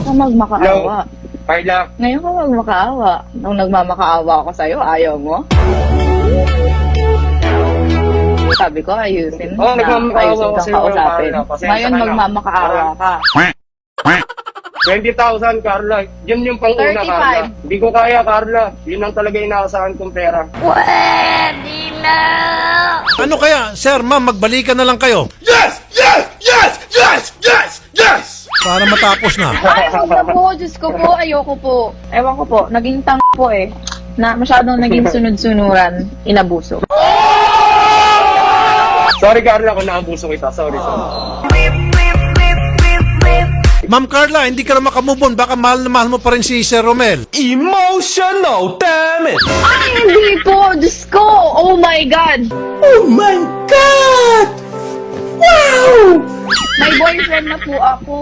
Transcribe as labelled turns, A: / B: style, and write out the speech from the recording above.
A: Ngayon ka magmakaawa.
B: Carla.
A: Ngayon ka magmakaawa. Nung nagmamakaawa ako sa'yo, ayaw mo? Sabi ko, ayusin
B: Oo, nagmamakaawa ako
A: kang
B: sa'yo,
A: kausapin.
B: Carla. Pasensya
A: Ngayon
B: ka na.
A: magmamakaawa ka.
B: 20,000, Carla. Yun yung pang-una,
A: 35.
B: Carla. Hindi ko kaya, Carla. Yun ang talaga inaasahan kong pera.
C: Ano kaya, sir, ma'am, magbalikan na lang kayo
D: Yes! Yes! Yes! Yes! Yes! Yes!
C: para matapos na.
A: Ay, huwag na po. Diyos ko po. Ayoko po. Ewan ko po. Naging tang po eh. Na masyadong naging sunod-sunuran. Inabuso.
B: Sorry, Carla, kung naabuso kita. Sorry.
C: Ma'am Carla, hindi ka na makamove on. Baka mahal na mahal mo pa rin si Sir Romel.
D: Emotional, damn it!
A: Ay, hindi po. Diyos ko. Oh my God.
D: Oh my God! Wow!
A: May boyfriend na po ako.